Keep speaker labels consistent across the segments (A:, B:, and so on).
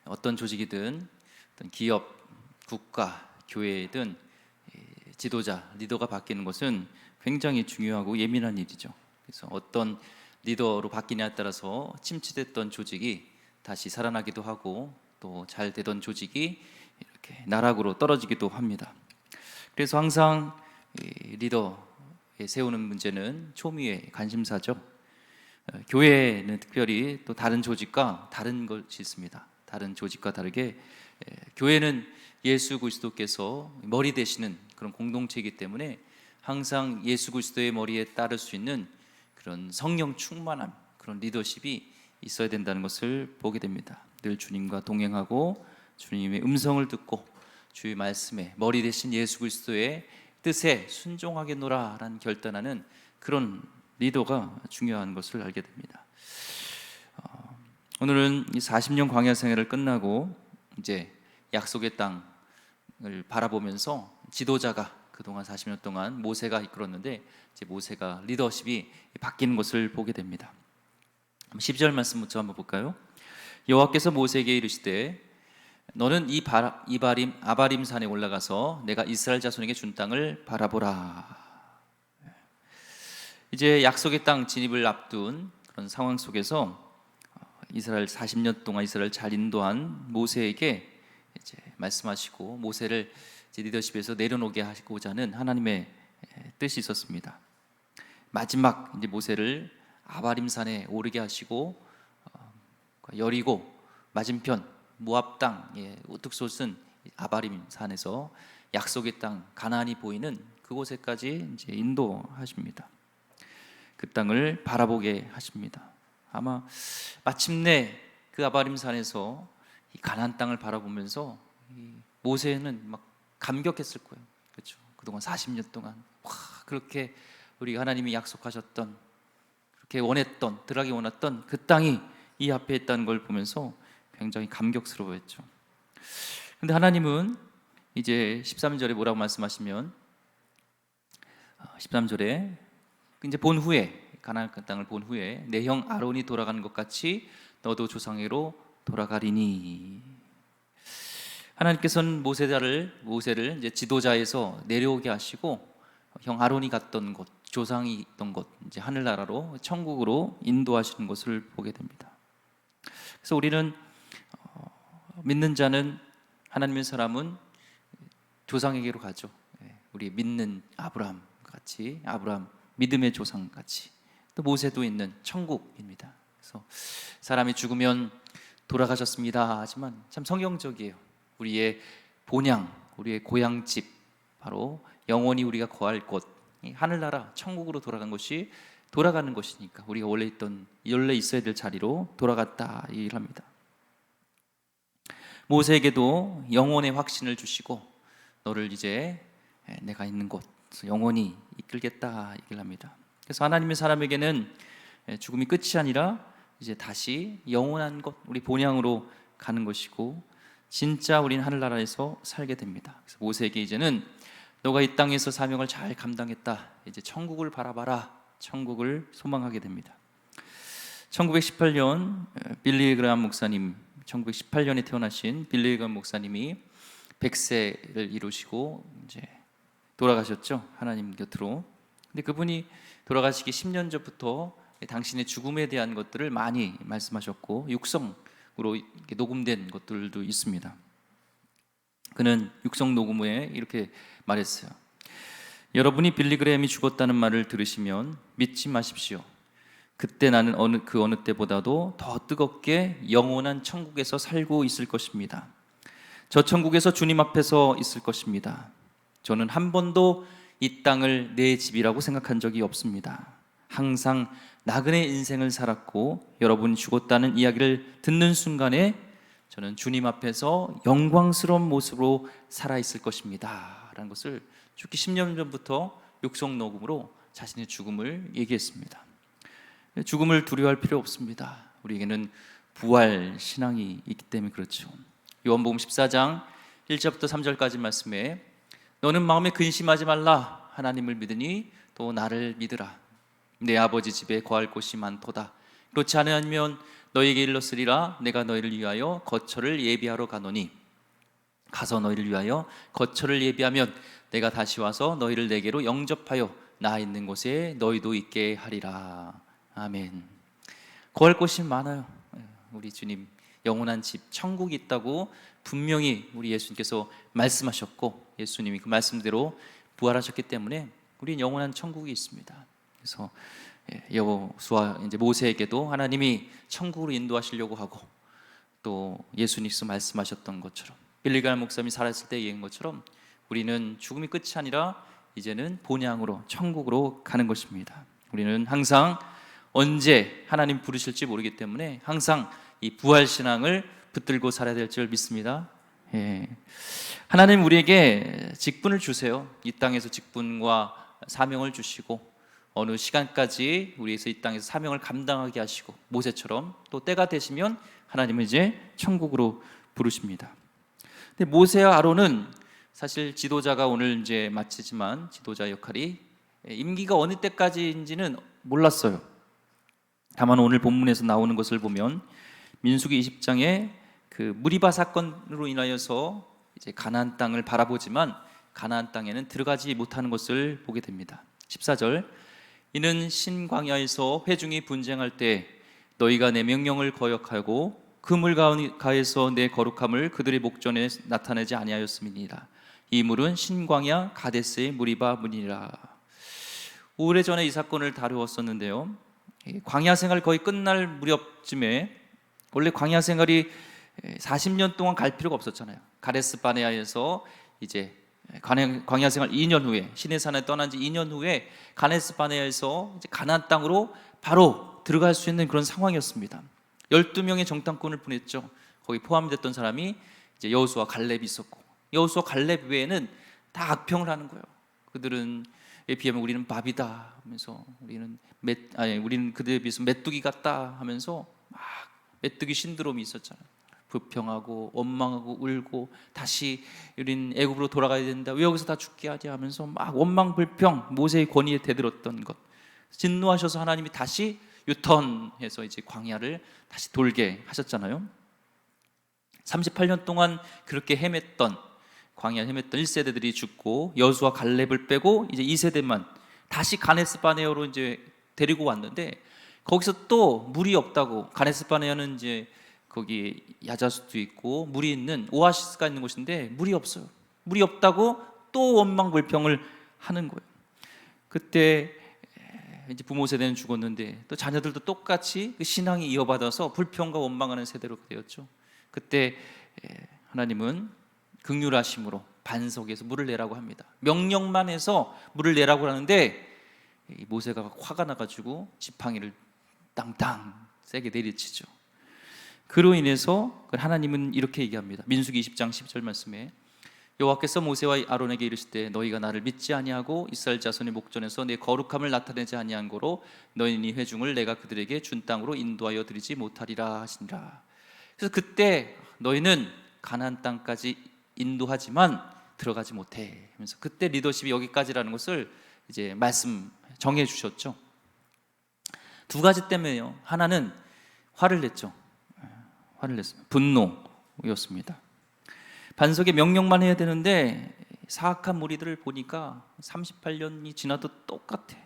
A: 어떤 조직이든 어떤 기업, 국가, 교회든 지도자, 리더가 바뀌는 것은 굉장히 중요하고 예민한 일이죠. 그래서 어떤 리더로 바뀌냐에 따라서 침체됐던 조직이 다시 살아나기도 하고 또 잘 되던 조직이 이렇게 나락으로 떨어지기도 합니다. 그래서 항상 리더에 세우는 문제는 초미의 관심사죠. 교회는 특별히 또 다른 조직과 다른 것이 있습니다. 다른 조직과 다르게 교회는 예수 그리스도께서 머리 되시는 그런 공동체이기 때문에 항상 예수 그리스도의 머리에 따를 수 있는 그런 성령 충만함, 그런 리더십이 있어야 된다는 것을 보게 됩니다. 늘 주님과 동행하고 주님의 음성을 듣고 주의 말씀에 머리 되신 예수 그리스도의 뜻에 순종하겠노라라는 결단하는 그런 리더가 중요한 것을 알게 됩니다. 오늘은 이 40년 광야 생활을 끝나고 이제 약속의 땅을 바라보면서 지도자가 그동안 40년 동안 모세가 이끌었는데 이제 모세가 리더십이 바뀌는 것을 보게 됩니다. 12절 말씀부터 한번 볼까요? 여호와께서 모세에게 이르시되 너는 아바림 산에 올라가서 내가 이스라엘 자손에게 준 땅을 바라보라. 이제 약속의 땅 진입을 앞둔 그런 상황 속에서 이스라엘 40년 동안 이스라엘 잘 인도한 모세에게 이제 말씀하시고 모세를 이제 리더십에서 내려놓게 하시고자 하는 하나님의 뜻이 있었습니다. 마지막 이제 모세를 아바림 산에 오르게 하시고 여리고 맞은편 모압 땅 우뚝 솟은 아바림 산에서 약속의 땅 가나안이 보이는 그곳에까지 이제 인도하십니다. 그 땅을 바라보게 하십니다. 아마 마침내 그 아바림 산에서 이 가나안 땅을 바라보면서 모세는 막 감격했을 거예요. 그렇죠? 그동안 40년 동안 그렇게 우리 하나님이 약속하셨던 그렇게 원했던 들어가기 원했던 그 땅이 이 앞에 있다는 걸 보면서 굉장히 감격스러워했죠. 그런데 하나님은 이제 13절에 뭐라고 말씀하시면 13절에 이제 본 후에 가나안 땅을 본 후에 내 형 아론이 돌아가는 것 같이 너도 조상애로 돌아가리니. 하나님께서는 모세를 이제 지도자에서 내려오게 하시고 형 아론이 갔던 곳, 조상이 있던 곳, 이제 하늘나라로 천국으로 인도하시는 것을 보게 됩니다. 그래서 우리는 믿는 자는 하나님의 사람은 조상에게로 가죠. 우리 믿는 아브라함 같이 아브라함 믿음의 조상 같이 또 모세도 있는 천국입니다. 그래서 사람이 죽으면 돌아가셨습니다 하지만 참 성경적이에요. 우리의 본향, 우리의 고향집, 바로 영원히 우리가 거할 곳, 하늘나라 천국으로 돌아가는 것이니까 우리가 원래 있어야 될 자리로 돌아갔다 이 얘기를 합니다. 모세에게도 영원의 확신을 주시고 너를 이제 내가 있는 곳 영원히 이끌겠다 얘기를 합니다. 그래서 하나님의 사람에게는 죽음이 끝이 아니라 이제 다시 영원한 곳, 우리 본향으로 가는 것이고 진짜 우리는 하늘나라에서 살게 됩니다. 그래서 모세에게 이제는 너가 이 땅에서 사명을 잘 감당했다. 이제 천국을 바라봐라. 천국을 소망하게 됩니다. 1918년 빌리 그레엄 목사님, 1918년에 태어나신 빌리 그레엄 목사님이 100세를 이루시고 이제 돌아가셨죠. 하나님 곁으로. 근데 그분이 돌아가시기 10년 전부터 당신의 죽음에 대한 것들을 많이 말씀하셨고 육성으로 녹음된 것들도 있습니다. 그는 육성 녹음에 이렇게 말했어요. 여러분이 빌리 그레엄이 죽었다는 말을 들으시면 믿지 마십시오. 그때 나는 어느 때보다도 더 뜨겁게 영원한 천국에서 살고 있을 것입니다. 저 천국에서 주님 앞에서 있을 것입니다. 저는 한 번도 이 땅을 내 집이라고 생각한 적이 없습니다. 항상 나그네 인생을 살았고 여러분이 죽었다는 이야기를 듣는 순간에 저는 주님 앞에서 영광스러운 모습으로 살아있을 것입니다 라는 것을 죽기 10년 전부터 육성 녹음으로 자신의 죽음을 얘기했습니다. 죽음을 두려워할 필요 없습니다. 우리에게는 부활 신앙이 있기 때문에 그렇죠. 요한복음 14장 1절부터 3절까지 말씀에 너는 마음에 근심하지 말라. 하나님을 믿으니 또 나를 믿으라. 내 아버지 집에 거할 곳이 많도다. 그렇지 않으면 너희에게 일렀으리라. 내가 너희를 위하여 거처를 예비하러 가노니 가서 너희를 위하여 거처를 예비하면 내가 다시 와서 너희를 내게로 영접하여 나 있는 곳에 너희도 있게 하리라. 아멘. 구할 곳이 많아요. 우리 주님 영원한 집, 천국이 있다고 분명히 우리 예수님께서 말씀하셨고, 예수님이 그 말씀대로 부활하셨기 때문에 우리는 영원한 천국이 있습니다. 그래서 여호수아 이제 모세에게도 하나님이 천국으로 인도하시려고 하고, 또 예수님께서 말씀하셨던 것처럼 빌리그람 목사님이 살았을 때 얘기한 것처럼 우리는 죽음이 끝이 아니라 이제는 본향으로 천국으로 가는 것입니다. 우리는 항상 언제 하나님 부르실지 모르기 때문에 항상 이 부활신앙을 붙들고 살아야 될 줄 믿습니다. 하나님 우리에게 직분을 주세요. 이 땅에서 직분과 사명을 주시고 어느 시간까지 우리에서 이 땅에서 사명을 감당하게 하시고, 모세처럼 또 때가 되시면 하나님은 이제 천국으로 부르십니다. 근데 모세와 아론은 사실 지도자가 오늘 이제 마치지만 지도자 역할이 임기가 어느 때까지인지는 몰랐어요. 다만 오늘 본문에서 나오는 것을 보면 민수기 20장에 그 무리바 사건으로 인하여서 이제 가나안 땅을 바라보지만 가나안 땅에는 들어가지 못하는 것을 보게 됩니다. 14절, 이는 신광야에서 회중이 분쟁할 때 너희가 내 명령을 거역하고 그 물 가에서 내 거룩함을 그들의 목전에 나타내지 아니하였음이니라. 이 물은 신광야 가데스의 무리바 문이라. 오래전에 이 사건을 다루었었는데요, 광야 생활 거의 끝날 무렵쯤에, 원래 광야 생활이 40년 동안 갈 필요가 없었잖아요. 가데스 바네아에서 이제 광야 생활 2년 후에, 시내산에 떠난 지 2년 후에 가데스 바네아에서 이제 가나안 땅으로 바로 들어갈 수 있는 그런 상황이었습니다. 12명의 정탐꾼을 보냈죠. 거기 포함됐던 사람이 이제 여호수아 갈렙이 있었고, 여호수아 갈렙 외에는 다 악평을 하는 거예요. 그들은 비하면 우리는 밥이다 하면서, 우리는 그들에 비해서 메뚜기 같다 하면서 막 메뚜기 신드롬이 있었잖아요. 불평하고 원망하고 울고, 다시 우린 애굽으로 돌아가야 된다, 왜 여기서 다 죽게 하지 하면서 막 원망 불평, 모세의 권위에 대들었던 것. 진노하셔서 하나님이 다시 유턴해서 이제 광야를 다시 돌게 하셨잖아요. 38년 동안 그렇게 광야 헤맸던 1세대들이 죽고, 여호수아 갈렙을 빼고 이제 2세대만 다시 가데스 바네아로 이제 데리고 왔는데, 거기서 또 물이 없다고, 가데스 바네아는 이제 거기 야자수도 있고 물이 있는 오아시스가 있는 곳인데 물이 없어요. 물이 없다고 또 원망불평을 하는 거예요. 그때 이제 부모 세대는 죽었는데 또 자녀들도 똑같이 그 신앙이 이어받아서 불평과 원망하는 세대로 되었죠. 그때 하나님은 긍휼하심으로 반석에서 물을 내라고 합니다. 명령만 해서 물을 내라고 하는데 모세가 화가 나가지고 지팡이를 땅땅 세게 내리치죠. 그로 인해서 하나님은 이렇게 얘기합니다. 민수기 20장 10절 말씀에, 여호와께서 모세와 아론에게 이르시되 너희가 나를 믿지 아니하고 이스라엘 자손의 목전에서 내 거룩함을 나타내지 아니한 거로 너희는 이 회중을 내가 그들에게 준 땅으로 인도하여 드리지 못하리라 하시니라. 그래서 그때 너희는 가나안 땅까지 인도하지만 들어가지 못해 하면서, 그때 리더십이 여기까지라는 것을 이제 말씀 정해 주셨죠. 두 가지 때문에요. 하나는 화를 냈죠. 화를 냈습니다. 분노였습니다. 반석의 명령만 해야 되는데 사악한 무리들을 보니까 38년이 지나도 똑같아요.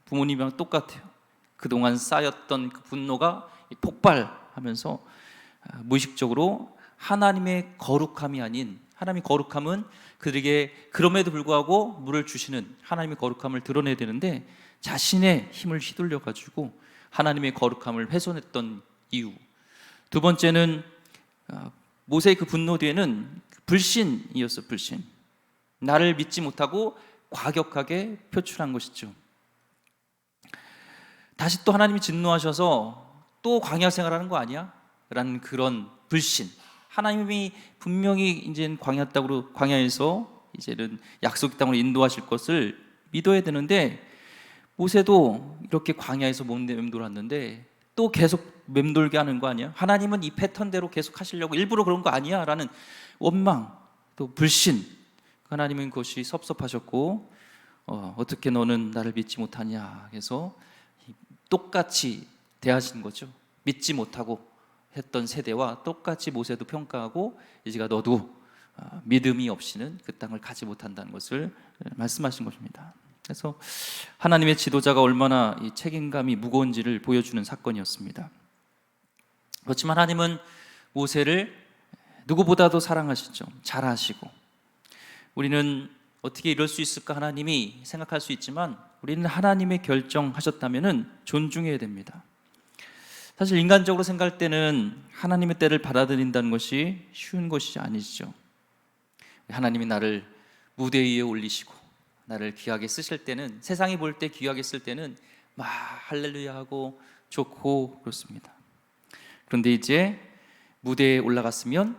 A: 부모님이랑 똑같아요. 그동안 쌓였던 그 분노가 폭발하면서 무의식적으로 하나님의 거룩함이 아닌, 하나님의 거룩함은 그들에게 그럼에도 불구하고 물을 주시는 하나님의 거룩함을 드러내야 되는데 자신의 힘을 휘둘려 가지고 하나님의 거룩함을 훼손했던 이유. 두 번째는 모세의 그 분노 뒤에는 불신이었어. 불신. 나를 믿지 못하고 과격하게 표출한 것이죠. 다시 또 하나님이 진노하셔서 또 광야 생활하는 거 아니야? 라는 그런 불신. 하나님이 분명히 이제 광야에서 이제는 약속의 땅으로 인도하실 것을 믿어야 되는데, 모세도 이렇게 광야에서 맴돌았는데 또 계속 맴돌게 하는 거 아니야? 하나님은 이 패턴대로 계속 하시려고 일부러 그런 거 아니야? 라는 원망, 또 불신. 하나님은 그것이 섭섭하셨고 어떻게 너는 나를 믿지 못하냐 해서 똑같이 대하시는 거죠. 믿지 못하고 했던 세대와 똑같이 모세도 평가하고 이제가 너도 믿음이 없이는 그 땅을 가지 못한다는 것을 말씀하신 것입니다. 그래서 하나님의 지도자가 얼마나 이 책임감이 무거운지를 보여주는 사건이었습니다. 그렇지만 하나님은 모세를 누구보다도 사랑하시죠. 잘 아시고, 우리는 어떻게 이럴 수 있을까 하나님이 생각할 수 있지만 우리는 하나님의 결정하셨다면 존중해야 됩니다. 사실 인간적으로 생각할 때는 하나님의 때를 받아들인다는 것이 쉬운 것이 아니죠. 하나님이 나를 무대 위에 올리시고 나를 귀하게 쓰실 때는, 세상이 볼 때 귀하게 쓸 때는 막 할렐루야 하고 좋고 그렇습니다. 그런데 이제 무대에 올라갔으면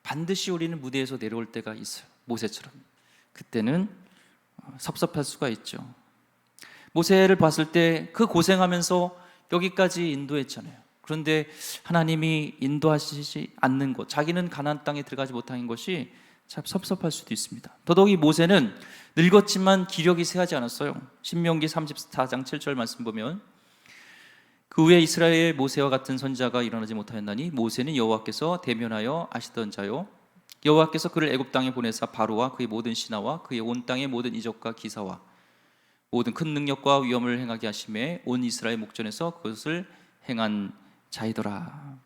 A: 반드시 우리는 무대에서 내려올 때가 있어요. 모세처럼. 그때는 섭섭할 수가 있죠. 모세를 봤을 때 그 고생하면서 여기까지 인도했잖아요. 그런데 하나님이 인도하시지 않는 것, 자기는 가나안 땅에 들어가지 못한 것이 참 섭섭할 수도 있습니다. 더더욱이 모세는 늙었지만 기력이 쇠하지 않았어요. 신명기 34장 7절 말씀 보면, 그 후에 이스라엘 모세와 같은 선지자가 일어나지 못하였나니 모세는 여호와께서 대면하여 아시던 자요, 여호와께서 그를 애굽 땅에 보내사 바로와 그의 모든 신하와 그의 온 땅의 모든 이적과 기사와 모든 큰 능력과 위엄을 행하게 하심에 온 이스라엘 목전에서 그것을 행한 자이더라.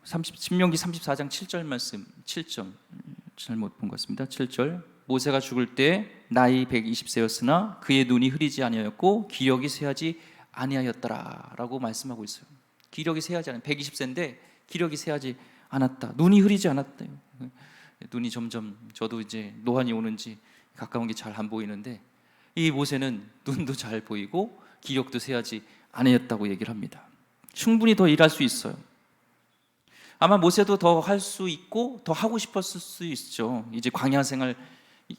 A: 신명기 34장 7절 말씀, 7절 잘못 본 것 같습니다. 7절, 모세가 죽을 때 나이 120세였으나 그의 눈이 흐리지 아니하였고 기력이 쇠하지 아니하였더라 라고 말씀하고 있어요. 기력이 쇠하지 않은, 120세인데 기력이 쇠하지 않았다, 눈이 흐리지 않았다. 눈이 점점, 저도 이제 노안이 오는지 가까운 게 잘 안 보이는데 이 모세는 눈도 잘 보이고 기력도 쇠하지 아니었다고 얘기를 합니다. 충분히 더 일할 수 있어요. 아마 모세도 더 할 수 있고 더 하고 싶었을 수 있죠. 이제 광야 생활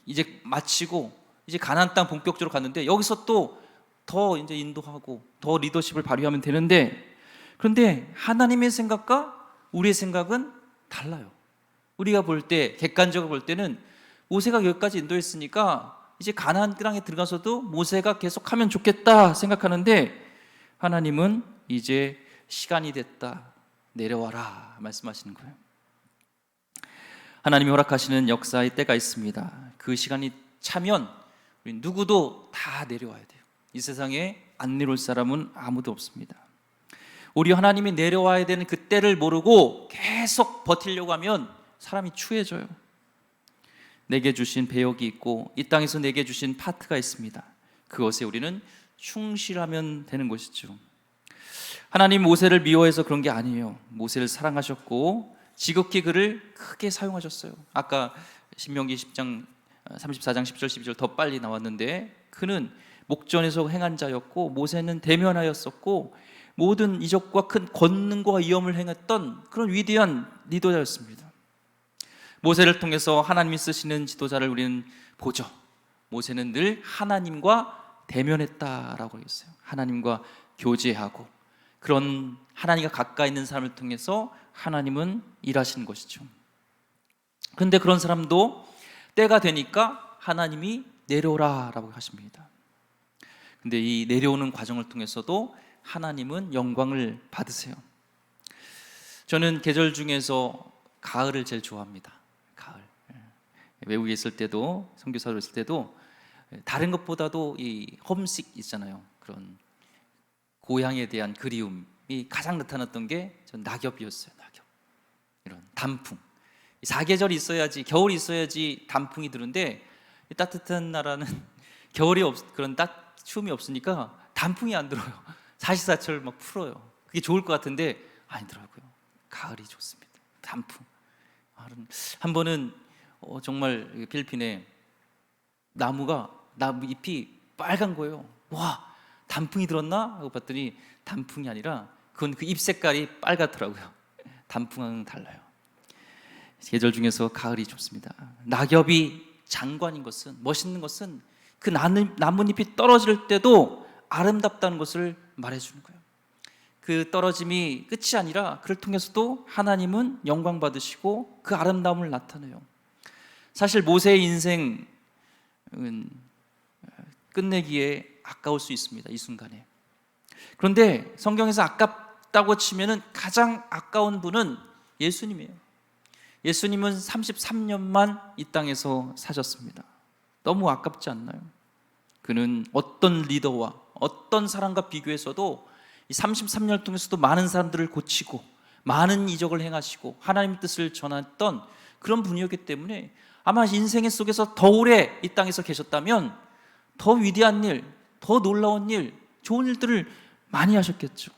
A: 이제 마치고 이제 가나안 땅 본격적으로 갔는데 여기서 또 더 이제 인도하고 더 리더십을 발휘하면 되는데, 그런데 하나님의 생각과 우리의 생각은 달라요. 우리가 볼 때, 객관적으로 볼 때는 모세가 여기까지 인도했으니까 이제 가나안 땅에 들어가서도 모세가 계속하면 좋겠다 생각하는데, 하나님은 이제 시간이 됐다, 내려와라 말씀하시는 거예요. 하나님이 허락하시는 역사의 때가 있습니다. 그 시간이 차면 우리 누구도 다 내려와야 돼요. 이 세상에 안 내려올 사람은 아무도 없습니다. 우리 하나님이 내려와야 되는 그 때를 모르고 계속 버티려고 하면 사람이 추해져요. 내게 주신 배역이 있고 이 땅에서 내게 주신 파트가 있습니다. 그것에 우리는 충실하면 되는 것이죠. 하나님 모세를 미워해서 그런 게 아니에요. 모세를 사랑하셨고 지극히 그를 크게 사용하셨어요. 아까 신명기 10장 34장 10절 12절 더 빨리 나왔는데, 그는 목전에서 행한 자였고 모세는 대면하였었고 모든 이적과 큰 권능과 위엄을 행했던 그런 위대한 리더자였습니다. 모세를 통해서 하나님이 쓰시는 지도자를 우리는 보죠. 모세는 늘 하나님과 대면했다라고 했어요. 하나님과 교제하고, 그런 하나님과 가까이 있는 사람을 통해서 하나님은 일하시는 것이죠. 그런데 그런 사람도 때가 되니까 하나님이 내려오라 라고 하십니다. 근데 이 내려오는 과정을 통해서도 하나님은 영광을 받으세요. 저는 계절 중에서 가을을 제일 좋아합니다. 가을. 외국에 있을 때도, 선교사로 있을 때도 다른 것보다도 이 홈식 있잖아요. 그런 고향에 대한 그리움이 가장 나타났던 게 전 낙엽이었어요. 낙엽. 이런 단풍. 사계절이 있어야지, 겨울이 있어야지 단풍이 드는데, 따뜻한 나라는 겨울이 그런 추움이 없으니까 단풍이 안 들어요. 사시사철 막 풀어요. 그게 좋을 것 같은데 아니더라고요. 가을이 좋습니다. 단풍. 한 번은 정말 필리핀에 나무 잎이 빨간 거예요. 와, 단풍이 들었나? 하고 봤더니 단풍이 아니라 그건 그 잎 색깔이 빨갛더라고요. 단풍은 달라요. 계절 중에서 가을이 좋습니다. 낙엽이 장관인 것은, 멋있는 것은 그 나뭇잎이 떨어질 때도 아름답다는 것을 말해주는 거예요. 그 떨어짐이 끝이 아니라 그를 통해서도 하나님은 영광 받으시고 그 아름다움을 나타내요. 사실 모세의 인생은 끝내기에 아까울 수 있습니다. 이 순간에. 그런데 성경에서 아깝다고 치면은 가장 아까운 분은 예수님이에요. 예수님은 33년만 이 땅에서 사셨습니다. 너무 아깝지 않나요? 그는 어떤 리더와 어떤 사람과 비교해서도 이 33년 통해서도 많은 사람들을 고치고 많은 이적을 행하시고 하나님의 뜻을 전했던 그런 분이었기 때문에 아마 인생의 속에서 더 오래 이 땅에서 계셨다면 더 위대한 일, 더 놀라운 일, 좋은 일들을 많이 하셨겠죠.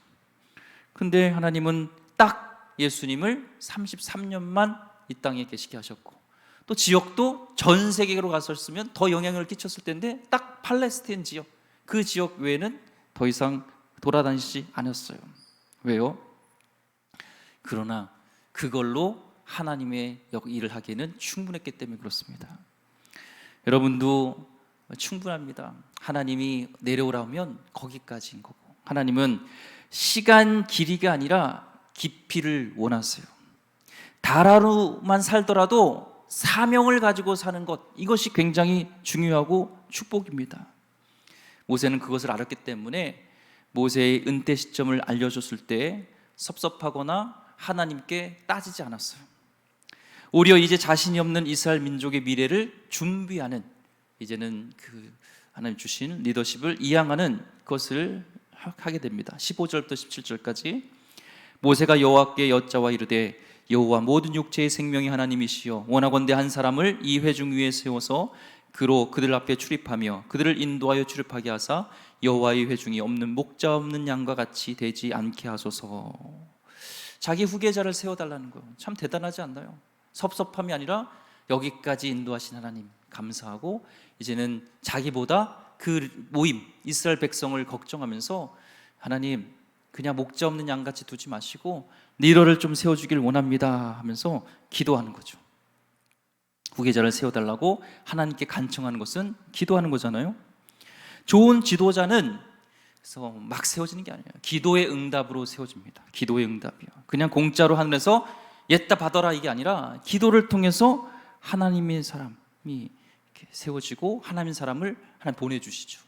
A: 근데 하나님은 딱 예수님을 33년만 이 땅에 계시게 하셨고, 또 지역도 전 세계로 갔었으면 더 영향을 끼쳤을 텐데 딱 팔레스타인 지역, 그 지역 외에는 더 이상 돌아다니지 않았어요. 왜요? 그러나 그걸로 하나님의 일을 하기에는 충분했기 때문에 그렇습니다. 여러분도 충분합니다. 하나님이 내려오라면 거기까지인 거고, 하나님은 시간 길이가 아니라 깊이를 원하세요. 달 하루만 살더라도 사명을 가지고 사는 것, 이것이 굉장히 중요하고 축복입니다. 모세는 그것을 알았기 때문에 모세의 은퇴 시점을 알려줬을 때 섭섭하거나 하나님께 따지지 않았어요. 오히려 이제 자신이 없는 이스라엘 민족의 미래를 준비하는, 이제는 그 하나님 주신 리더십을 이양하는 것을 하게 됩니다. 15절부터 17절까지 모세가 여호와께 여짜와 이르되 여호와 모든 육체의 생명이 하나님이시여 원하건대 한 사람을 이 회중 위에 세워서 그로 그들 앞에 출입하며 그들을 인도하여 출입하게 하사 여호와의 회중이 없는 목자 없는 양과 같이 되지 않게 하소서. 자기 후계자를 세워달라는 거예요. 참 대단하지 않나요? 섭섭함이 아니라 여기까지 인도하신 하나님 감사하고, 이제는 자기보다 그 모임 이스라엘 백성을 걱정하면서 하나님 그냥 목자 없는 양같이 두지 마시고 리더를 좀 세워주길 원합니다 하면서 기도하는 거죠. 후계자를 세워달라고 하나님께 간청하는 것은 기도하는 거잖아요. 좋은 지도자는 그래서 막 세워지는 게 아니에요. 기도의 응답으로 세워집니다. 기도의 응답이요. 그냥 공짜로 하늘에서 옛다 받아라 이게 아니라 기도를 통해서 하나님의 사람이 이렇게 세워지고 하나님의 사람을 하나님 보내주시죠.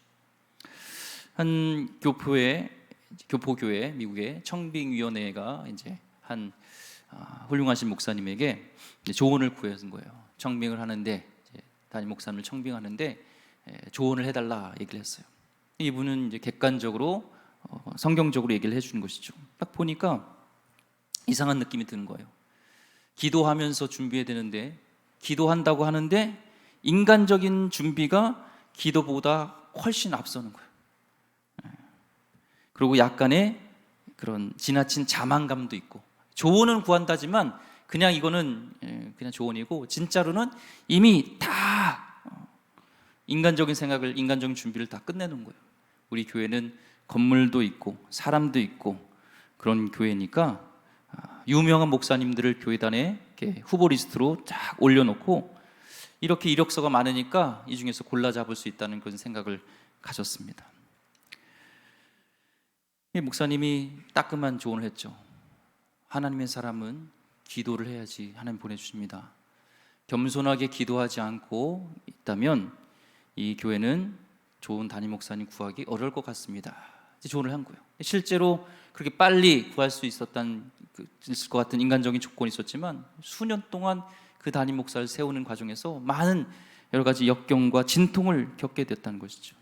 A: 한 교포교회 미국의 청빙위원회가 이제 한 훌륭하신 목사님에게 조언을 구한 거예요. 청빙을 하는데 담임 목사님을 청빙하는데 조언을 해달라 얘기를 했어요. 이분은 이제 객관적으로 성경적으로 얘기를 해주는 것이죠. 딱 보니까 이상한 느낌이 드는 거예요. 기도하면서 준비해야 되는데 기도한다고 하는데 인간적인 준비가 기도보다 훨씬 앞서는 거예요. 그리고 약간의 그런 지나친 자만감도 있고, 조언은 구한다지만 그냥 이거는 그냥 조언이고 진짜로는 이미 다 인간적인 생각을, 인간적인 준비를 다 끝내놓은 거예요. 우리 교회는 건물도 있고 사람도 있고 그런 교회니까 유명한 목사님들을 교회단에 이렇게 후보 리스트로 쫙 올려놓고 이렇게 이력서가 많으니까 이 중에서 골라 잡을 수 있다는 그런 생각을 가졌습니다. 이 목사님이 따끔한 조언을 했죠. 하나님의 사람은 기도를 해야지 하나님 보내주십니다. 겸손하게 기도하지 않고 있다면 이 교회는 좋은 담임 목사님 구하기 어려울 것 같습니다. 조언을 한 거예요. 실제로 그렇게 빨리 구할 수 있을 것 같은 인간적인 조건이 있었지만 수년 동안 그 담임 목사를 세우는 과정에서 많은 여러 가지 역경과 진통을 겪게 됐다는 것이죠.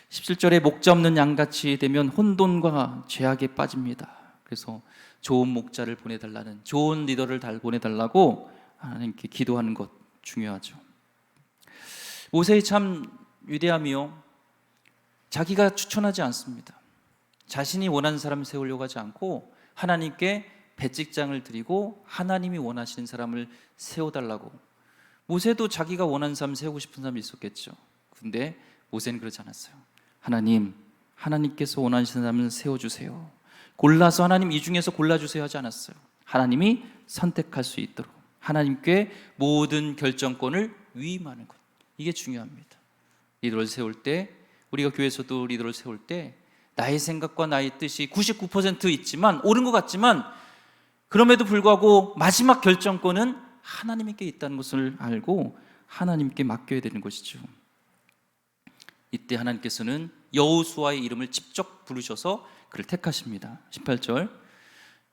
A: 17절에 목자 없는 양같이 되면 혼돈과 죄악에 빠집니다. 그래서 좋은 목자를 보내달라는, 좋은 리더를 보내달라고 하나님께 기도하는 것 중요하죠. 모세의 참 위대함이요, 자기가 추천하지 않습니다. 자신이 원하는 사람을 세우려고 하지 않고 하나님께 배직장을 드리고 하나님이 원하시는 사람을 세워달라고. 모세도 자기가 원하는 사람, 세우고 싶은 사람이 있었겠죠. 근데 모세는 그러지 않았어요. 하나님께서 원하시는 사람을 세워주세요. 골라서 하나님 이 중에서 골라주세요 하지 않았어요. 하나님이 선택할 수 있도록 하나님께 모든 결정권을 위임하는 것, 이게 중요합니다. 리더를 세울 때, 우리가 교회에서도 리더를 세울 때 나의 생각과 나의 뜻이 99% 있지만, 옳은 것 같지만 그럼에도 불구하고 마지막 결정권은 하나님께 있다는 것을 알고 하나님께 맡겨야 되는 것이죠. 이때 하나님께서는 여호수아의 이름을 직접 부르셔서 그를 택하십니다. 18절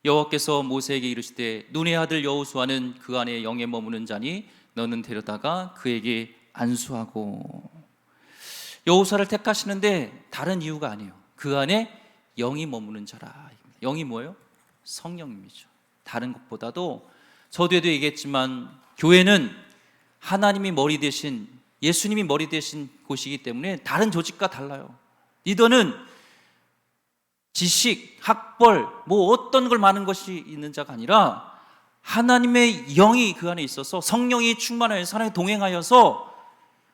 A: 여호와께서 모세에게 이르시되 눈의 아들 여호수아는 그 안에 영에 머무는 자니 너는 데려다가 그에게 안수하고. 여호수아를 택하시는데 다른 이유가 아니에요. 그 안에 영이 머무는 자라. 영이 뭐예요? 성령님이죠. 다른 것보다도 저도에도 얘기했지만 교회는 하나님이 머리 대신, 예수님이 머리 대신 곳이기 때문에 다른 조직과 달라요. 리더는 지식, 학벌, 뭐 어떤 걸 많은 것이 있는 자가 아니라 하나님의 영이 그 안에 있어서 성령이 충만하여서 하나님 동행하여서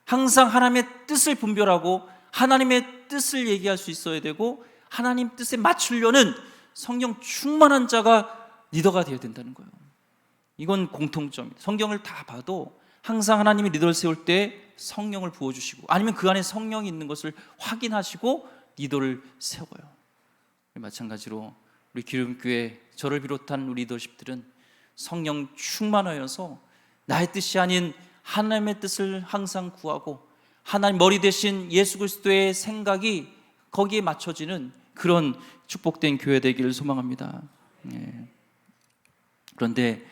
A: 항상 하나님의 뜻을 분별하고 하나님의 뜻을 얘기할 수 있어야 되고 하나님 뜻에 맞추려는 성령 충만한 자가 리더가 되어야 된다는 거예요. 이건 공통점입니다. 성경을 다 봐도 항상 하나님이 리더를 세울 때 성령을 부어주시고 아니면 그 안에 성령이 있는 것을 확인하시고 리더를 세워요. 마찬가지로 우리 기름교회 저를 비롯한 우리 리더십들은 성령 충만하여서 나의 뜻이 아닌 하나님의 뜻을 항상 구하고 하나님 머리 대신 예수 그리스도의 생각이 거기에 맞춰지는 그런 축복된 교회 되기를 소망합니다. 그런데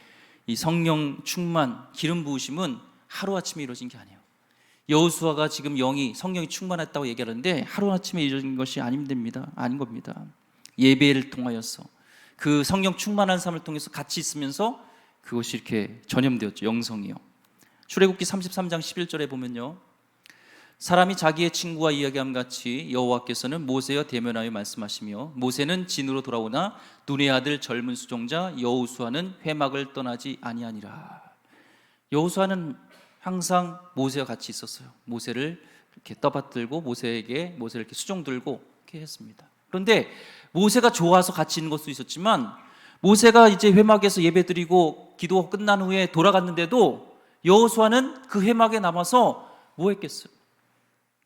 A: 이 성령 충만, 기름 부으심은 하루아침에 이루어진 게 아니에요. 여호수아가 지금 영이 성령이 충만했다고 얘기하는데 하루아침에 이루어진 것이 아닌 겁니다. 예배를 통하여서 그 성령 충만한 삶을 통해서 같이 있으면서 그것이 이렇게 전염되었죠. 영성이요. 출애굽기 33장 11절에 보면요, 사람이 자기의 친구와 이야기함 같이 여호와께서는 모세와 대면하여 말씀하시며 모세는 진으로 돌아오나 눈의 아들 젊은 수종자 여호수아는 회막을 떠나지 아니하니라. 여호수아는 항상 모세와 같이 있었어요. 모세를 이렇게 떠받들고 모세를 이렇게 수종 들고 이렇게 했습니다. 그런데 모세가 좋아서 같이 있는 것도 있었지만 모세가 이제 회막에서 예배드리고 기도가 끝난 후에 돌아갔는데도 여호수아는 그 회막에 남아서 뭐 했겠어요?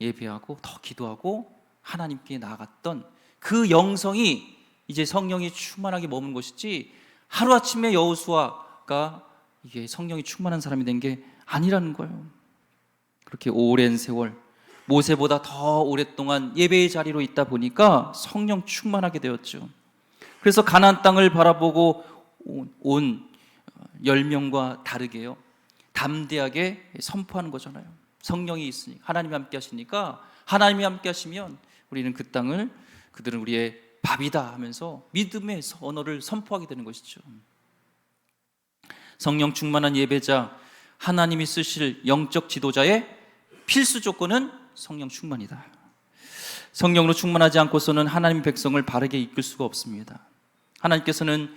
A: 예배하고 더 기도하고 하나님께 나아갔던 그 영성이 이제 성령이 충만하게 머문 것이지 하루아침에 여호수아가 이게 성령이 충만한 사람이 된 게 아니라는 거예요. 그렇게 오랜 세월 모세보다 더 오랫동안 예배의 자리로 있다 보니까 성령 충만하게 되었죠. 그래서 가나안 땅을 바라보고 온 10명과 다르게요, 담대하게 선포하는 거잖아요. 성령이 있으니 하나님이 함께 하시니까 하나님이 함께 하시면 우리는 그 땅을 그들은 우리의 밥이다 하면서 믿음의 언어를 선포하게 되는 것이죠. 성령 충만한 예배자, 하나님이 쓰실 영적 지도자의 필수 조건은 성령 충만이다. 성령으로 충만하지 않고서는 하나님 백성을 바르게 이끌 수가 없습니다. 하나님께서는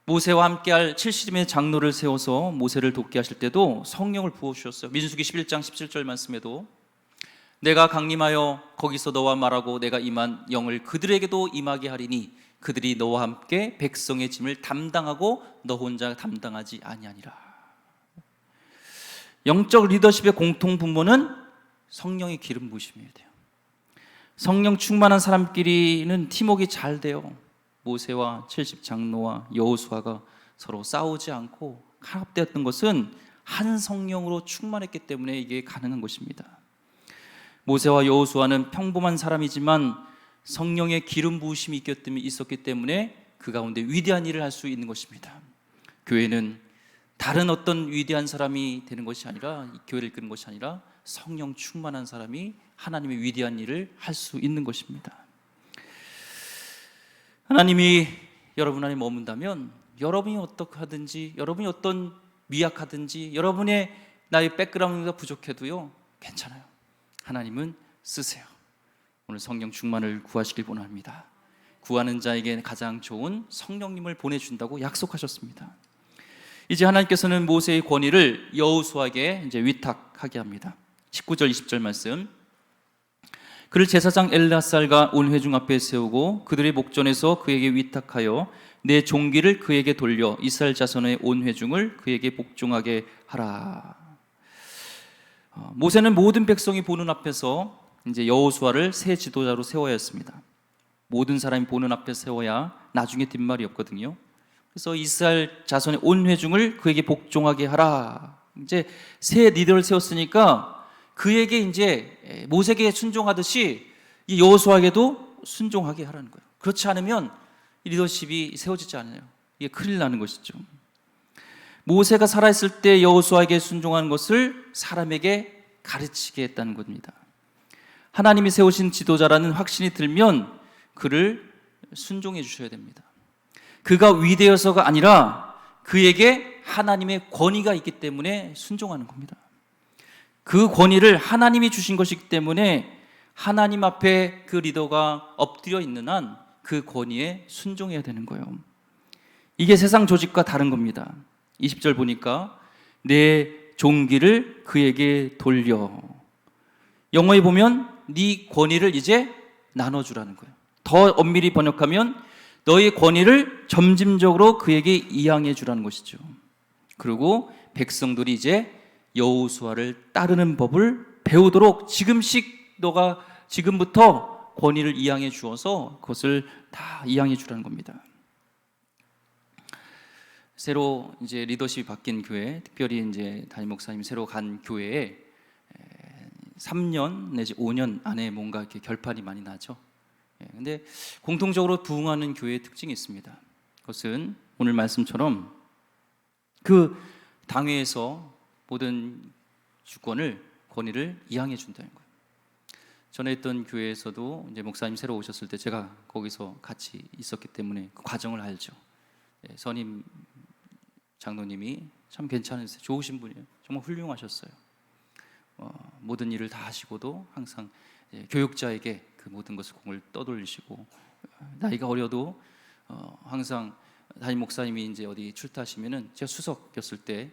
A: 모세와 함께할 70인의 장로를 세워서 모세를 돕게 하실 때도 성령을 부어주셨어요. 민수기 11장 17절 말씀에도 내가 강림하여 거기서 너와 말하고 내가 임한 영을 그들에게도 임하게 하리니 그들이 너와 함께 백성의 짐을 담당하고 너 혼자 담당하지 아니하니라. 영적 리더십의 공통 분모는 성령의 기름 부으심이어야 돼요. 성령 충만한 사람끼리는 팀워크가 잘 돼요. 모세와 70 장로와 여호수아가 서로 싸우지 않고 합되었던 것은 한 성령으로 충만했기 때문에 이게 가능한 것입니다. 모세와 여호수아는 평범한 사람이지만 성령의 기름 부으심이 있었기 때문에 그 가운데 위대한 일을 할 수 있는 것입니다. 교회는 다른 어떤 위대한 사람이 되는 것이 아니라, 교회를 이끄는 것이 아니라 성령 충만한 사람이 하나님의 위대한 일을 할 수 있는 것입니다. 하나님이 여러분 안에 머문다면 여러분이 어떻게 하든지, 여러분이 어떤 미약하든지, 여러분의 나의 백그라운드가 부족해도요 괜찮아요. 하나님은 쓰세요. 오늘 성령 충만을 구하시길 원합니다. 구하는 자에게 가장 좋은 성령님을 보내준다고 약속하셨습니다. 이제 하나님께서는 모세의 권위를 여호수아에게 이제 위탁하게 합니다. 19절 20절 말씀. 그를 제사장 엘르아살과 온 회중 앞에 세우고 그들의 목전에서 그에게 위탁하여 내 종기를 그에게 돌려 이스라엘 자손의 온 회중을 그에게 복종하게 하라. 모세는 모든 백성이 보는 앞에서 이제 여호수아를 새 지도자로 세워야 했습니다. 모든 사람이 보는 앞에 세워야 나중에 뒷말이 없거든요. 그래서 이스라엘 자손의 온 회중을 그에게 복종하게 하라. 이제 새 리더를 세웠으니까 그에게 이제 모세에게 순종하듯이 이 여호수아에게도 순종하게 하라는 거예요. 그렇지 않으면 리더십이 세워지지 않아요. 이게 큰일 나는 것이죠. 모세가 살아있을 때 여호수아에게 순종하는 것을 사람에게 가르치게 했다는 겁니다. 하나님이 세우신 지도자라는 확신이 들면 그를 순종해 주셔야 됩니다. 그가 위대해서가 아니라 그에게 하나님의 권위가 있기 때문에 순종하는 겁니다. 그 권위를 하나님이 주신 것이기 때문에 하나님 앞에 그 리더가 엎드려 있는 한 그 권위에 순종해야 되는 거예요. 이게 세상 조직과 다른 겁니다. 20절 보니까 내 종기를 그에게 돌려. 영어에 보면 네 권위를 이제 나눠주라는 거예요. 더 엄밀히 번역하면 너의 권위를 점진적으로 그에게 이양해 주라는 것이죠. 그리고 백성들이 이제 여호수아를 따르는 법을 배우도록 너가 지금부터 권위를 이양해 주어서 그것을 다 이양해 주라는 겁니다. 새로 이제 리더십이 바뀐 교회, 특별히 이제 담임 목사님 새로 간 교회에 3년 내지 5년 안에 뭔가 이렇게 결판이 많이 나죠. 근데 공통적으로 부흥하는 교회의 특징이 있습니다. 그것은 오늘 말씀처럼 그 당회에서 모든 주권을, 권위를 이양해 준다는 거예요. 전에 있던 교회에서도 이제 목사님 새로 오셨을 때 제가 거기서 같이 있었기 때문에 그 과정을 알죠. 선임 장로님이 참 괜찮으세요. 좋으신 분이에요. 정말 훌륭하셨어요. 모든 일을 다 하시고도 항상 교육자에게 그 모든 것을 공을 떠돌리시고, 나이가 어려도 항상 담임 목사님이 이제 어디 출타하시면은 제가 수석이었을 때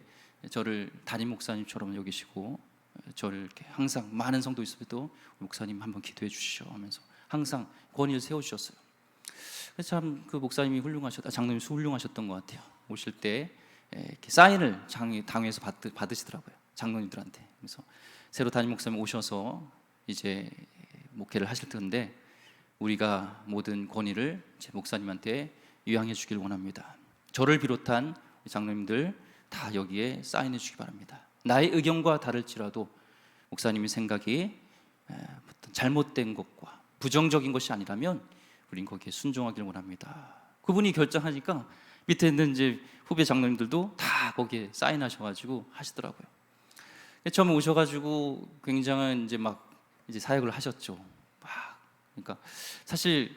A: 저를 담임 목사님처럼 여기시고, 저를 이렇게 항상 많은 성도 있어도 목사님 한번 기도해 주시죠 하면서 항상 권위를 세워주셨어요. 참 그 목사님이 장로님이 훌륭하셨던 것 같아요. 오실 때 이렇게 사인을 당회에서 받으시더라고요, 장로님들한테. 그래서 새로 담임 목사님 오셔서 이제 목회를 하실 텐데 우리가 모든 권위를 제 목사님한테 유양해 주길 원합니다. 저를 비롯한 장로님들 다 여기에 사인해 주기 바랍니다. 나의 의견과 다를지라도 목사님의 생각이 잘못된 것과 부정적인 것이 아니라면 우린 거기에 순종하기를 원합니다. 그분이 결정하니까 밑에 있는 이제 후배 장로님들도 다 거기에 사인하셔가지고 하시더라고요. 처음에 오셔가지고 굉장한 이제 사역을 하셨죠. 그러니까 사실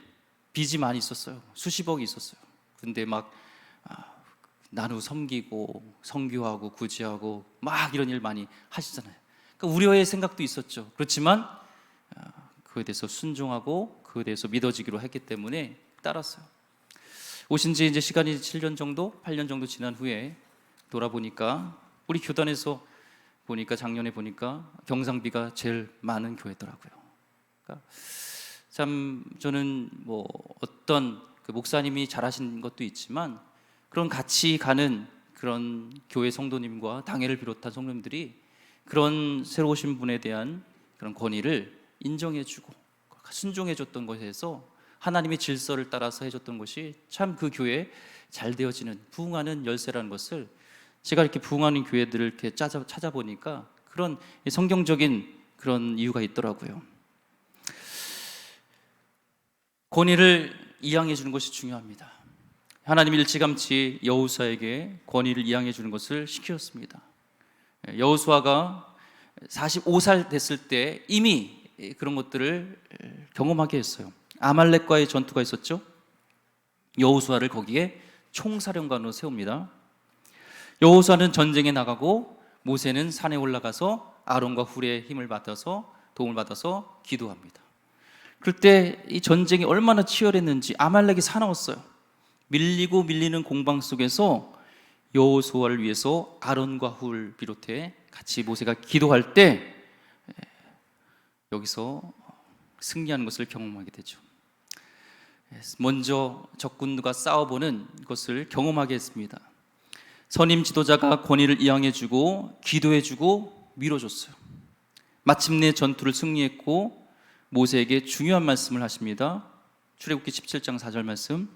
A: 빚이 많이 있었어요. 수십억이 있었어요. 근데 나누 섬기고 선교하고 구제하고 이런 일 많이 하시잖아요. 그러니까 우려의 생각도 있었죠. 그렇지만 그에 대해서 순종하고 그에 대해서 믿어지기로 했기 때문에 따랐어요. 오신 지 이제 시간이 7년 정도, 8년 정도 지난 후에 돌아보니까 우리 교단에서 보니까 작년에 보니까 경상비가 제일 많은 교회더라고요. 그러니까 참 저는 어떤 그 목사님이 잘하신 것도 있지만 그런 같이 가는 그런 교회 성도님과 당회를 비롯한 성도님들이 그런 새로 오신 분에 대한 그런 권위를 인정해주고 순종해줬던 것에서 하나님의 질서를 따라서 해줬던 것이 참 그 교회에 잘 되어지는 부흥하는 열쇠라는 것을 제가 이렇게 부흥하는 교회들을 이렇게 찾아보니까 그런 성경적인 그런 이유가 있더라고요. 권위를 이양해 주는 것이 중요합니다. 하나님이 일찌감치 여호수아에게 권위를 이양해 주는 것을 시켰습니다. 여호수아가 45살 됐을 때 이미 그런 것들을 경험하게 했어요. 아말렉과의 전투가 있었죠. 여호수아를 거기에 총사령관으로 세웁니다. 여호수아는 전쟁에 나가고 모세는 산에 올라가서 아론과 훌의 힘을 받아서 도움을 받아서 기도합니다. 그때 이 전쟁이 얼마나 치열했는지 아말렉이 사나웠어요. 밀리고 밀리는 공방 속에서 여호수아를 위해서 아론과 훌 비롯해 같이 모세가 기도할 때 여기서 승리하는 것을 경험하게 되죠. 먼저 적군과 싸워보는 것을 경험하게 했습니다. 선임 지도자가 권위를 이양해주고 기도해주고 밀어줬어요. 마침내 전투를 승리했고 모세에게 중요한 말씀을 하십니다. 출애굽기 17장 4절 말씀,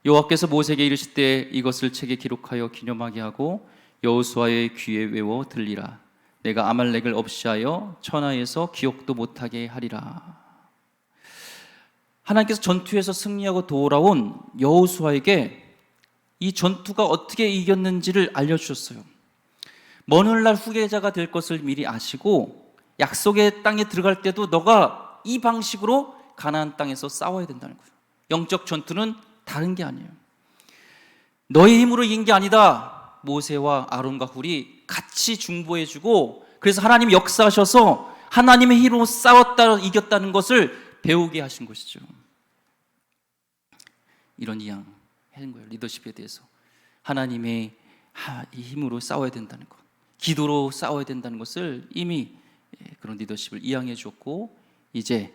A: 여호와께서 모세에게 이르시되 이것을 책에 기록하여 기념하게 하고 여호수아의 귀에 외워 들리라. 내가 아말렉을 없이하여 천하에서 기억도 못하게 하리라. 하나님께서 전투에서 승리하고 돌아온 여호수아에게 이 전투가 어떻게 이겼는지를 알려주셨어요. 먼 훗날 후계자가 될 것을 미리 아시고 약속의 땅에 들어갈 때도 너가 이 방식으로 가나안 땅에서 싸워야 된다는 거예요. 영적 전투는 다른 게 아니에요. 너의 힘으로 이긴 게 아니다. 모세와 아론과 훌이 같이 중보해주고, 그래서 하나님이 역사하셔서 하나님의 힘으로 싸웠다 이겼다는 것을 배우게 하신 것이죠. 이런 이양 하는 거예요. 리더십에 대해서 하나님의 힘으로 싸워야 된다는 것, 기도로 싸워야 된다는 것을 이미 그런 리더십을 이양해 주었고, 이제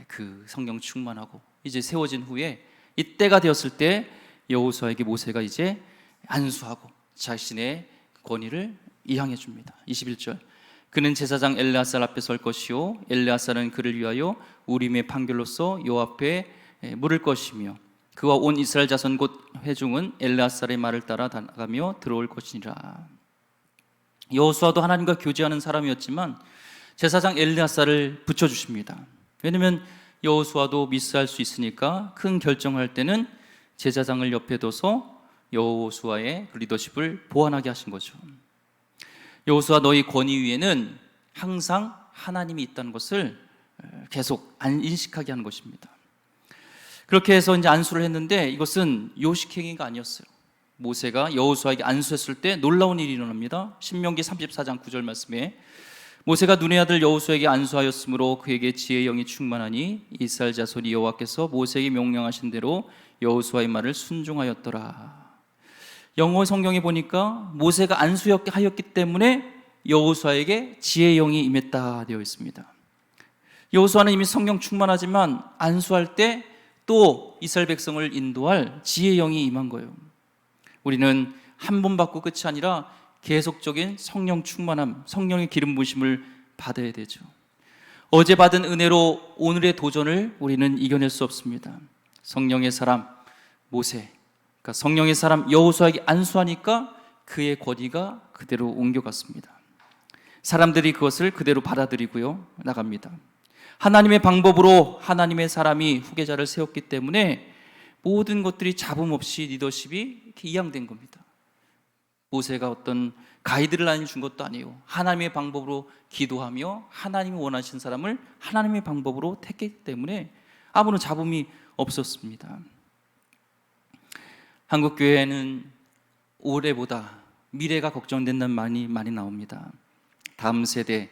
A: 그 성령 충만하고 이제 세워진 후에 이때가 되었을 때 여호수아에게 모세가 이제 안수하고 자신의 권위를 이양해 줍니다. 21절, 그는 제사장 엘르아살 앞에 설 것이요 엘르아살은 그를 위하여 우림의 판결로서 요 앞에 물을 것이며 그와 온 이스라엘 자손 곧 회중은 엘르아살의 말을 따라 나가며 들어올 것이니라. 여호수아도 하나님과 교제하는 사람이었지만 제사장 엘르아살을 붙여주십니다. 왜냐하면 여호수아도 미스할 수 있으니까 큰 결정할 때는 제사장을 옆에 둬서 여호수아의 리더십을 보완하게 하신 거죠. 여호수아, 너희 권위 위에는 항상 하나님이 있다는 것을 계속 인식하게 하는 것입니다. 그렇게 해서 이제 안수를 했는데 이것은 요식행위가 아니었어요. 모세가 여호수아에게 안수했을 때 놀라운 일이 일어납니다. 신명기 34장 9절 말씀에 모세가 눈의 아들 여호수아에게 안수하였으므로 그에게 지혜의 영이 충만하니 이스라엘 자손이 여호와께서 모세에게 명령하신 대로 여호수아의 말을 순종하였더라. 영어 성경에 보니까 모세가 안수하였기 때문에 여호수아에게 지혜의 영이 임했다 되어 있습니다. 여호수아는 이미 성령 충만하지만 안수할 때 또 이스라엘 백성을 인도할 지혜의 영이 임한 거예요. 우리는 한 번 받고 끝이 아니라 계속적인 성령 충만함, 성령의 기름 부으심을 받아야 되죠. 어제 받은 은혜로 오늘의 도전을 우리는 이겨낼 수 없습니다. 성령의 사람 모세, 그러니까 성령의 사람 여호수아에게 안수하니까 그의 권위가 그대로 옮겨갔습니다. 사람들이 그것을 그대로 받아들이고요 나갑니다. 하나님의 방법으로 하나님의 사람이 후계자를 세웠기 때문에 모든 것들이 잡음 없이 리더십이 이렇게 이양된 겁니다. 모세가 어떤 가이드를 준 것도 아니에요. 하나님의 방법으로 기도하며 하나님이 원하신 사람을 하나님의 방법으로 택했기 때문에 아무런 잡음이 없었습니다. 한국교회는 올해보다 미래가 걱정된다는 말이 많이 나옵니다. 다음 세대,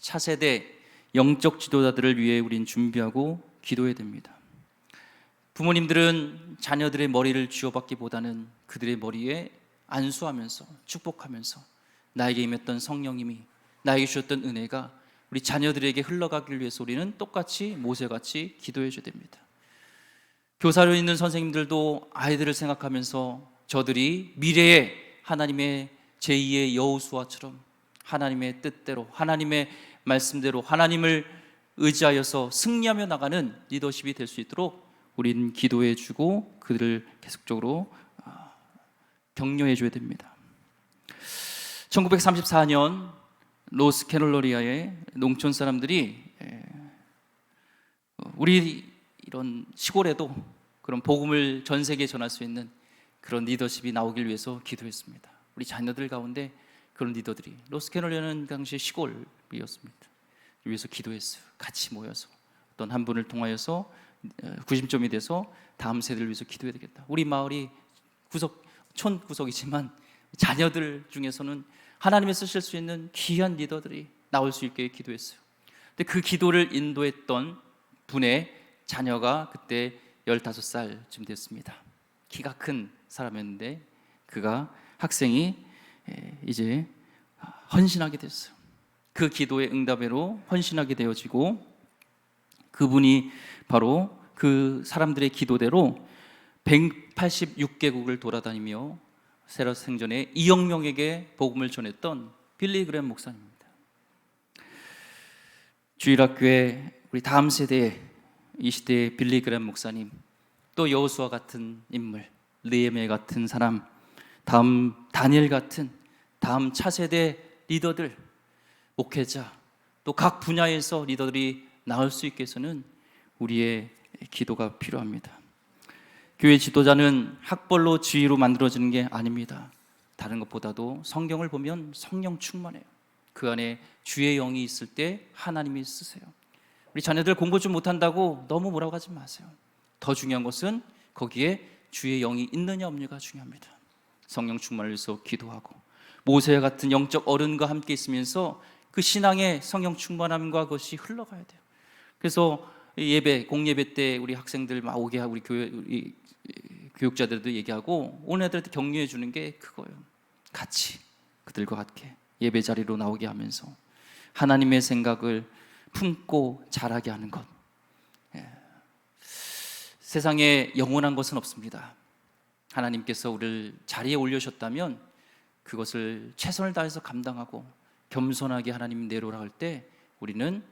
A: 차세대 영적 지도자들을 위해 우린 준비하고 기도해야 됩니다. 부모님들은 자녀들의 머리를 쥐어받기보다는 그들의 머리에 안수하면서 축복하면서 나에게 임했던 성령님이, 나에게 주셨던 은혜가 우리 자녀들에게 흘러가기를 위해서 우리는 똑같이 모세같이 기도해 줘야 됩니다. 교사로 있는 선생님들도 아이들을 생각하면서 저들이 미래에 하나님의 제2의 여호수아처럼 하나님의 뜻대로 하나님의 말씀대로 하나님을 의지하여서 승리하며 나가는 리더십이 될 수 있도록 우리는 기도해 주고 그들을 계속적으로 격려해 줘야 됩니다. 1934년 노스캐롤라이나의 농촌 사람들이 우리 이런 시골에도 그런 복음을 전 세계에 전할 수 있는 그런 리더십이 나오길 위해서 기도했습니다. 우리 자녀들 가운데 그런 리더들이, 노스캐롤라이나는 당시 시골이었습니다. 위해서 기도했어요. 같이 모여서 어떤 한 분을 통하여서 구심점이 돼서 다음 세대를 위해서 기도해야 되겠다. 우리 마을이 촌 구석이지만 자녀들 중에서는 하나님이 쓰실 수 있는 귀한 리더들이 나올 수 있게 기도했어요. 근데 그 기도를 인도했던 분의 자녀가 그때 15살쯤 됐습니다. 키가 큰 사람이었는데 그가 학생이 이제 헌신하게 됐어요. 그 기도의 응답으로 헌신하게 되어지고 그분이 바로 그 사람들의 기도대로 186개국을 돌아다니며 세라 생전에 2억 명에게 복음을 전했던 빌리 그램 목사님입니다. 주일학교에 우리 다음 세대의 이 시대의 빌리 그램 목사님, 또 여호수아 같은 인물, 느헤미야 같은 사람, 다음 다니엘 같은 다음 차세대 리더들, 목회자, 또 각 분야에서 리더들이 나올 수 있게 해서는 우리의 기도가 필요합니다. 교회 지도자는 학벌로 지위로 만들어지는 게 아닙니다. 다른 것보다도 성경을 보면 성령 충만해요. 그 안에 주의 영이 있을 때 하나님이 쓰세요. 우리 자녀들 공부 좀 못한다고 너무 뭐라고 하지 마세요. 더 중요한 것은 거기에 주의 영이 있느냐 없느냐가 중요합니다. 성령 충만을 위해서 기도하고 모세와 같은 영적 어른과 함께 있으면서 그 신앙의 성령 충만함과 그것이 흘러가야 돼요. 그래서 예배, 공예배 때 우리 학생들 막 오게 하고 우리 교육자들도 얘기하고 온 애들한테 격려해 주는 게 그거예요. 같이 그들과 같게 예배 자리로 나오게 하면서 하나님의 생각을 품고 자라게 하는 것. 세상에 영원한 것은 없습니다. 하나님께서 우리를 자리에 올려셨다면 그것을 최선을 다해서 감당하고 겸손하게 하나님 내려오라 할 때 우리는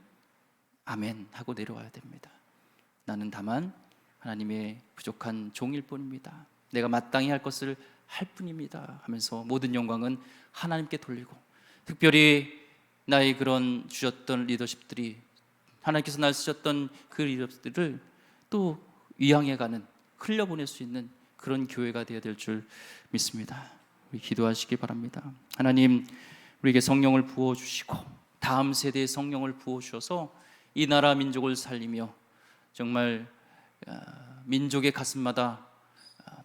A: 아멘 하고 내려와야 됩니다. 나는 다만 하나님의 부족한 종일 뿐입니다. 내가 마땅히 할 것을 할 뿐입니다 하면서 모든 영광은 하나님께 돌리고, 특별히 나의 그런 주셨던 리더십들이, 하나님께서 날 쓰셨던 그 리더십들을 또 위양해가는, 흘려보낼 수 있는 그런 교회가 되어야 될 줄 믿습니다. 우리 기도하시기 바랍니다. 하나님, 우리에게 성령을 부어주시고 다음 세대의 성령을 부어주셔서 이 나라 민족을 살리며 정말 민족의 가슴마다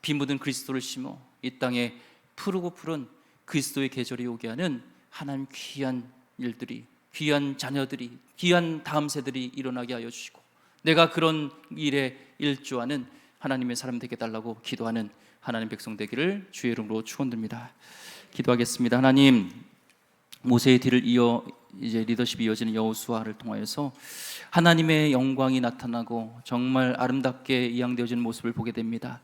A: 비 묻은 그리스도를 심어 이 땅에 푸르고 푸른 그리스도의 계절이 오게 하는 하나님 귀한 일들이, 귀한 자녀들이, 귀한 다음 세들이 일어나게 하여 주시고 내가 그런 일에 일조하는 하나님의 사람 되게 달라고 기도하는 하나님 백성 되기를 주의 이름으로 축원드립니다. 기도하겠습니다. 하나님, 모세의 뒤를 이어 이제 리더십이 이어지는 여호수아를 통하여서 하나님의 영광이 나타나고 정말 아름답게 이양되어지는 모습을 보게 됩니다.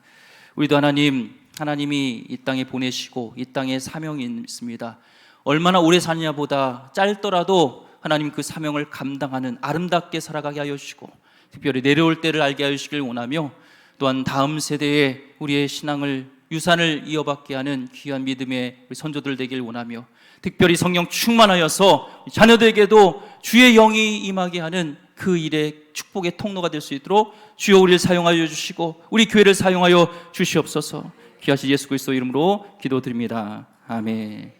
A: 우리도 하나님이 이 땅에 보내시고 이 땅에 사명이 있습니다. 얼마나 오래 사느냐보다 짧더라도 하나님 그 사명을 감당하는 아름답게 살아가게 하여 주시고 특별히 내려올 때를 알게 하여 주시길 원하며, 또한 다음 세대에 우리의 신앙을 유산을 이어받게 하는 귀한 믿음의 우리 선조들 되길 원하며, 특별히 성령 충만하여서 자녀들에게도 주의 영이 임하게 하는 그 일의 축복의 통로가 될 수 있도록 주여 우리를 사용하여 주시고 우리 교회를 사용하여 주시옵소서. 귀하신 예수 그리스도 이름으로 기도드립니다. 아멘.